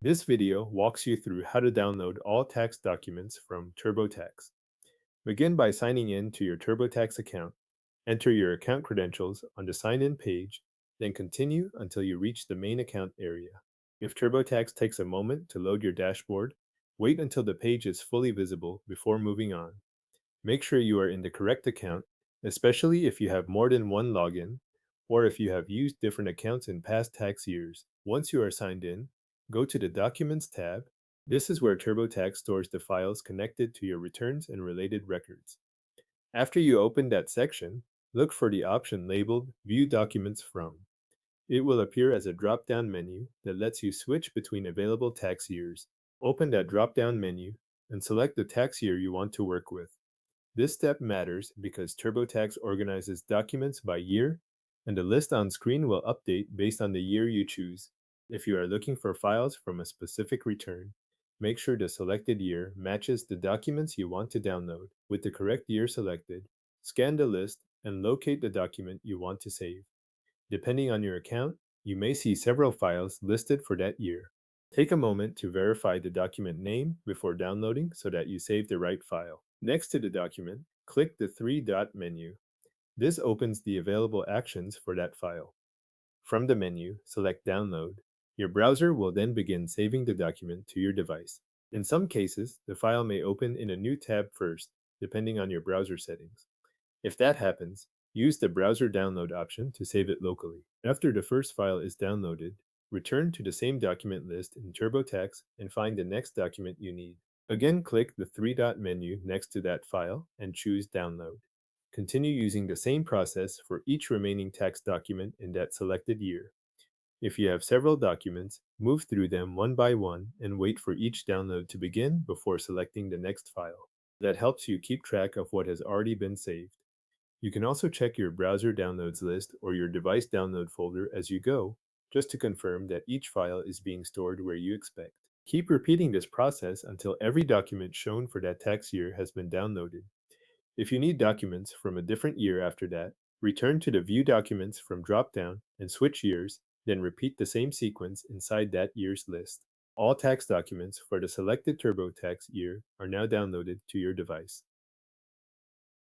This video walks you through how to download all tax documents from TurboTax. Begin by signing in to your TurboTax account. Enter your account credentials on the sign in page, then continue until you reach the main account area. If TurboTax takes a moment to load your dashboard, wait until the page is fully visible before moving on. Make sure you are in the correct account, especially if you have more than one login or if you have used different accounts in past tax years. Once you are signed in, go to the Documents tab. This is where TurboTax stores the files connected to your returns and related records. After you open that section, look for the option labeled View Documents From. It will appear as a drop down menu that lets you switch between available tax years. Open that drop down menu and select the tax year you want to work with. This step matters because TurboTax organizes documents by year, and the list on screen will update based on the year you choose. If you are looking for files from a specific return, make sure the selected year matches the documents you want to download. With the correct year selected, scan the list and locate the document you want to save. Depending on your account, you may see several files listed for that year. Take a moment to verify the document name before downloading so that you save the right file. Next to the document, click the three-dot menu. This opens the available actions for that file. From the menu, select Download. Your browser will then begin saving the document to your device. In some cases, the file may open in a new tab first, depending on your browser settings. If that happens, use the browser download option to save it locally. After the first file is downloaded, return to the same document list in TurboTax and find the next document you need. Again, click the three-dot menu next to that file and choose Download. Continue using the same process for each remaining tax document in that selected year. If you have several documents, move through them one by one and wait for each download to begin before selecting the next file. That helps you keep track of what has already been saved. You can also check your browser downloads list or your device download folder as you go, just to confirm that each file is being stored where you expect. Keep repeating this process until every document shown for that tax year has been downloaded. If you need documents from a different year after that, return to the View Documents from dropdown and switch years, then repeat the same sequence inside that year's list. All tax documents for the selected TurboTax year are now downloaded to your device.